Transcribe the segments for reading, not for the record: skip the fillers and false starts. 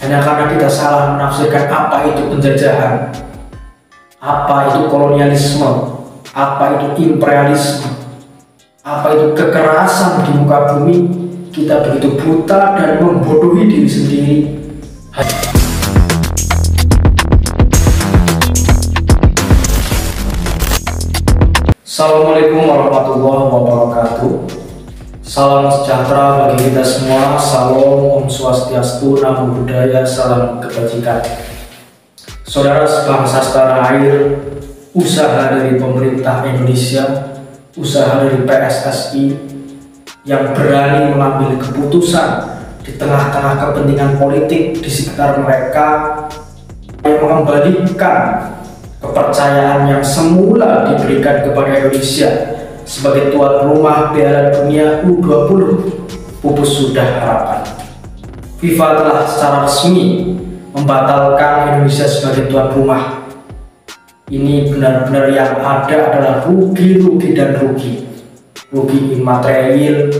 Hanya karena kita salah menafsirkan apa itu penjajahan, apa itu kolonialisme, apa itu imperialisme, apa itu kekerasan di muka bumi, kita begitu buta dan membodohi diri sendiri. Assalamualaikum warahmatullahi wabarakatuh. Salam sejahtera bagi kita semua. Salam, Om Swastiastu, Namo Buddhaya, salam kebajikan. Saudara sebangsa setanah air, usaha dari pemerintah Indonesia, usaha dari PSSI yang berani mengambil keputusan di tengah-tengah kepentingan politik di sekitar mereka, yang mengembalikan kepercayaan yang semula diberikan kepada Indonesia sebagai tuan rumah Piala Dunia U20 pupus sudah harapan. FIFA telah secara resmi membatalkan Indonesia sebagai tuan rumah. Ini benar-benar yang ada adalah rugi dan rugi. Rugi imaterial,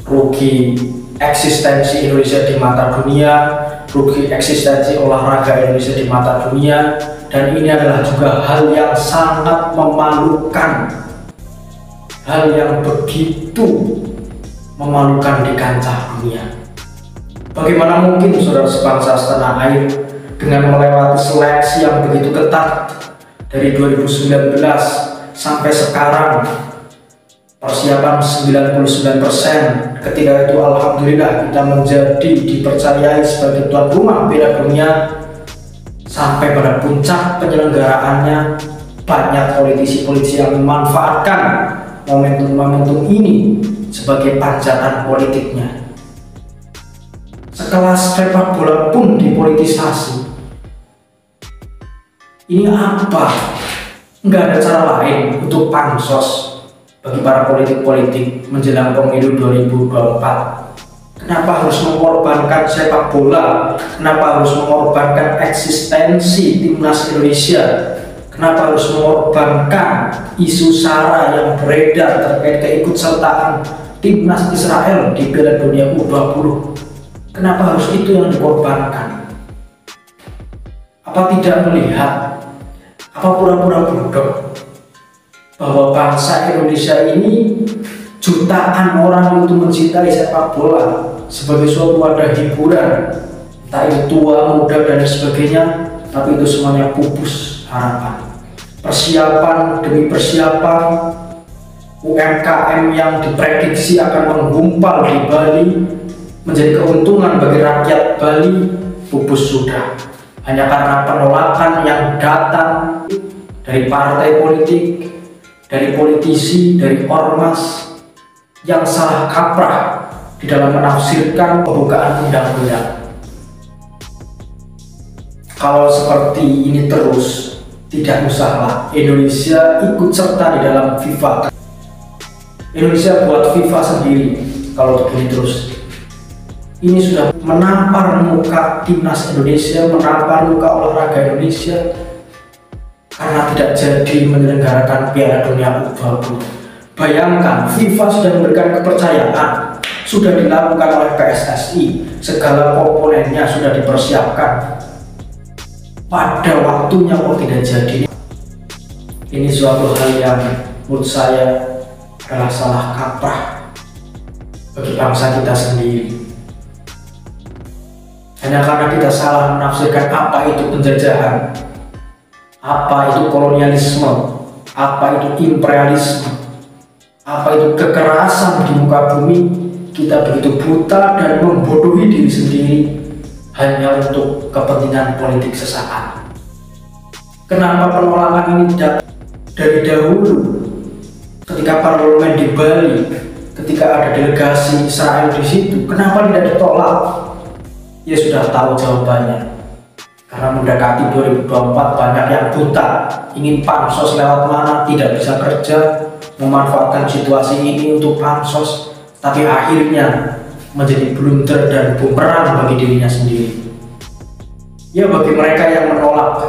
rugi eksistensi Indonesia di mata dunia, rugi eksistensi olahraga Indonesia di mata dunia, dan ini adalah juga hal yang sangat memalukan, hal yang begitu memalukan di kancah dunia. Bagaimana mungkin saudara sebangsa setanah air dengan melewati seleksi yang begitu ketat dari 2019 sampai sekarang, persiapan 99%, ketika itu alhamdulillah kita menjadi dipercayai sebagai tuan rumah Piala Dunia, sampai pada puncak penyelenggaraannya banyak politisi-politisi yang memanfaatkan momentum-momentum ini sebagai panjatan politiknya. Sekelas sepak bola pun dipolitisasi. Ini apa? Nggak ada cara lain untuk pansos bagi para politik-politik menjelang pemilu 2024. Kenapa harus mengorbankan sepak bola? Kenapa harus mengorbankan eksistensi timnas Indonesia? Kenapa harus mengorbankan isu SARA yang beredar terkait keikutsertaan timnas Israel di Piala Dunia U20? Kenapa harus itu yang dikorbankan? Apa tidak melihat? Apa pura-pura bodoh bahwa bangsa Indonesia ini jutaan orang itu mencintai sepak bola sebagai suatu wadah hiburan, entah itu tua, muda, dan sebagainya, tapi itu semuanya pupus harapan. Persiapan demi persiapan, UMKM yang diprediksi akan menggumpal di Bali menjadi keuntungan bagi rakyat Bali pupus sudah. Hanya karena penolakan yang datang dari partai politik, dari politisi, dari ormas yang salah kaprah di dalam menafsirkan pembukaan undang-undang. Kalau seperti ini terus, tidak usahlah Indonesia ikut serta di dalam FIFA. Indonesia buat FIFA sendiri kalau begini terus. Ini sudah menampar muka timnas Indonesia, menampar muka olahraga Indonesia karena tidak jadi menyelenggarakan Piala Dunia U20. Bayangkan, FIFA sudah memberikan kepercayaan, sudah dilakukan oleh PSSI, segala komponennya sudah dipersiapkan. Pada waktunya kok tidak jadi. Ini suatu hal yang menurut saya adalah salah kaprah bagi bangsa kita sendiri. Hanya karena kita salah menafsirkan apa itu penjajahan, apa itu kolonialisme, apa itu imperialisme, apa itu kekerasan di muka bumi, kita begitu buta dan membodohi diri sendiri hanya untuk kepentingan politik sesaat. Kenapa penolakan ini datang dari dahulu? Ketika parlemen di Bali, ketika ada delegasi Israel di situ, kenapa tidak ditolak? Ya sudah tahu jawabannya. Karena mendekati 2024 banyak yang buta, ingin pansos lewat mana, tidak bisa kerja, memanfaatkan situasi ini untuk pansos, tapi akhirnya menjadi blunder dan bumerang bagi dirinya sendiri. Ya, bagi mereka yang menolak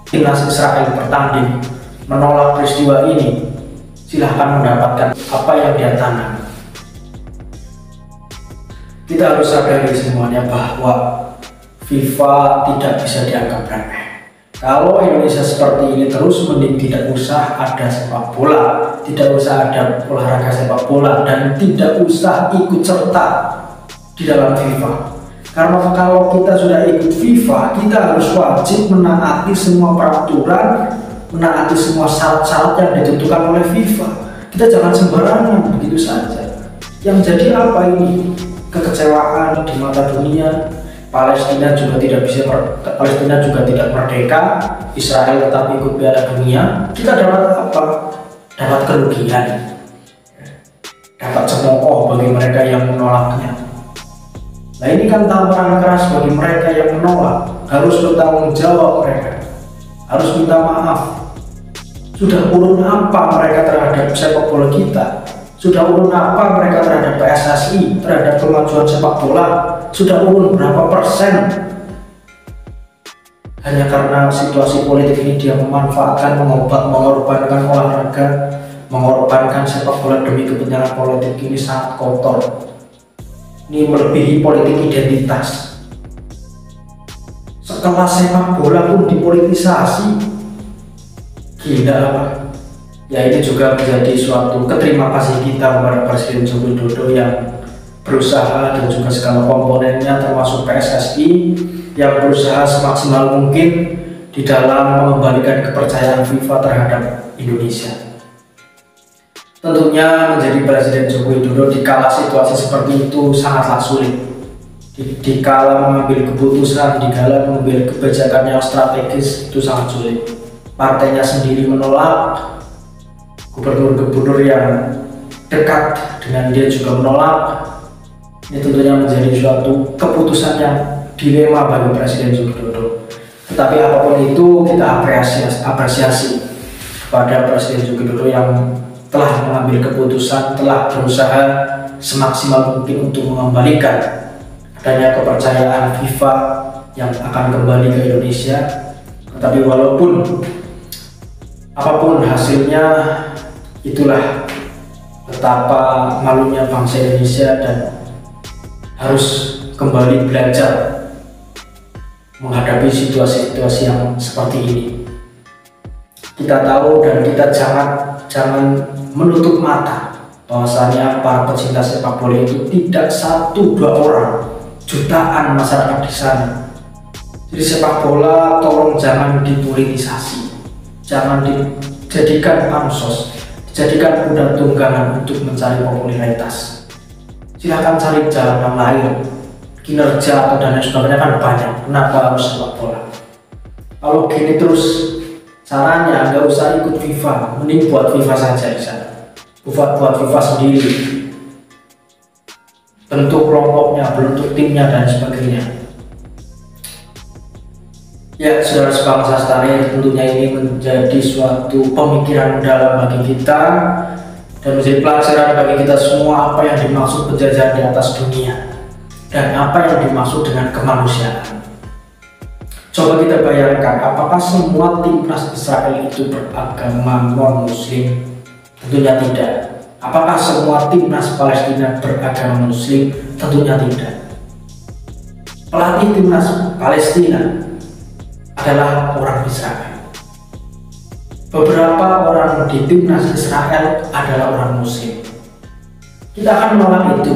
timnas Israel bertanding, menolak peristiwa ini, silahkan mendapatkan apa yang dia tanam. Kita harus sadari semuanya bahwa FIFA tidak bisa dianggap remeh. Kalau Indonesia seperti ini terus, mending tidak usah ada sepak bola, tidak usah ada olahraga sepak bola, dan tidak usah ikut serta di dalam FIFA. Karena kalau kita sudah ikut FIFA, kita harus wajib menaati semua peraturan, menaati semua syarat-syarat yang ditentukan oleh FIFA. Kita jangan sembarangan begitu saja. Yang jadi apa ini? Kekecewaan di mata dunia. Palestina juga tidak merdeka, Israel tetap ikut Piala Dunia. Kita dapat apa? Dapat kerugian, dapat cemooh bagi mereka yang menolaknya. Nah, ini kan tamparan keras bagi mereka yang menolak. Harus bertanggung jawab mereka, harus minta maaf. Sudah urun apa mereka terhadap sepak bola kita? Sudah urun apa mereka terhadap PSSI, terhadap kemajuan sepak bola? Sudah urun berapa persen? Hanya karena situasi politik ini dia memanfaatkan, mengorbankan olahraga, mengorbankan sepak bola demi kepentingan politik. Ini sangat kotor. Ini melebihi politik identitas. Sekelas sepak bola pun dipolitisasi. Gila apa? Ya, ini juga menjadi suatu keterima kasih kita kepada Presiden Joko Widodo yang berusaha, dan juga segala komponennya termasuk PSSI yang berusaha semaksimal mungkin di dalam mengembalikan kepercayaan FIFA terhadap Indonesia. Tentunya menjadi Presiden Joko Widodo di kala situasi seperti itu sangatlah sulit. Di kala mengambil keputusan, di kala mengambil kebijakan yang strategis itu sangat sulit. Partainya sendiri menolak, gubernur-gubernur yang dekat dengan dia juga menolak. Ini tentunya menjadi suatu keputusan yang dilema bagi Presiden Joko Widodo. Tetapi apapun itu, kita apresiasi kepada Presiden Joko Widodo yang telah mengambil keputusan, telah berusaha semaksimal mungkin untuk mengembalikan adanya kepercayaan FIFA yang akan kembali ke Indonesia. Tetapi walaupun apapun hasilnya, itulah betapa malunya bangsa Indonesia dan harus kembali belajar menghadapi situasi-situasi yang seperti ini. Kita tahu dan kita jangan menutup mata bahwasanya para pecinta sepak bola itu tidak 1-2 orang, jutaan masyarakat di sana. Jadi sepak bola tolong jangan dipolitisasi, jangan dijadikan pansos, dijadikan kuda tunggangan untuk mencari popularitas. Silahkan cari jalan yang lain, kinerja atau dan lain sebagainya kan banyak. Kenapa harus sepak bola? Kalau gini terus caranya, nggak usah ikut FIFA, mending buat FIFA saja di sana. Buat FIFA sendiri, bentuk kelompoknya, bentuk timnya dan sebagainya. Ya, saudara sebangsa sekalian, tentunya ini menjadi suatu pemikiran mendalam bagi kita dan menjadi pelajaran bagi kita semua apa yang dimaksud penjajahan di atas dunia dan apa yang dimaksud dengan kemanusiaan. Coba kita bayangkan, apakah semua timnas Israel itu beragama non-muslim? Tentunya tidak. Apakah semua timnas Palestina beragama muslim? Tentunya tidak. Pelatih timnas Palestina adalah orang Israel. Beberapa orang di timnas Israel adalah orang muslim. Kita akan menolak itu.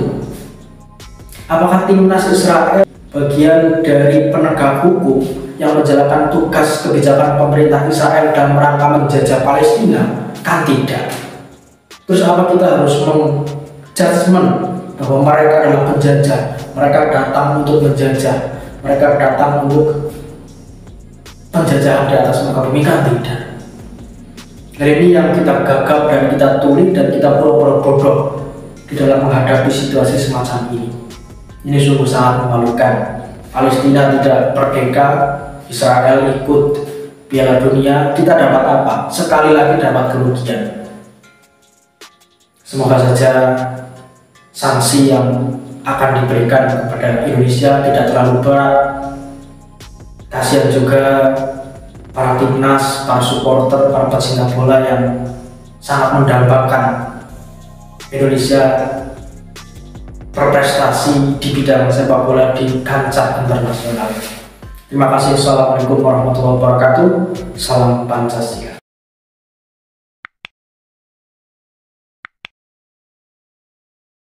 Apakah timnas Israel bagian dari penegak hukum yang menjalankan tugas kebijakan pemerintah Israel dalam rangka menjajah Palestina? Kan tidak. Terus apa kita harus menjudgment bahwa mereka adalah penjajah, mereka datang untuk menjajah, mereka datang untuk penjajahan di atas muka bumi? Kan tidak. Hari ini yang kita gagap dan kita tulis dan kita pura-pura bodoh di dalam menghadapi situasi semacam ini. Ini sungguh sangat memalukan. Palestina tidak merdeka, Israel ikut Piala Dunia, kita dapat apa? Sekali lagi dapat kerugian. Semoga saja sanksi yang akan diberikan kepada Indonesia tidak terlalu berat. Kasihan juga para timnas, para supporter, para pecinta bola yang sangat mendambakan Indonesia berprestasi di bidang sepak bola di kancah internasional. Terima kasih. Assalamualaikum warahmatullahi wabarakatuh. Salam Pancasila.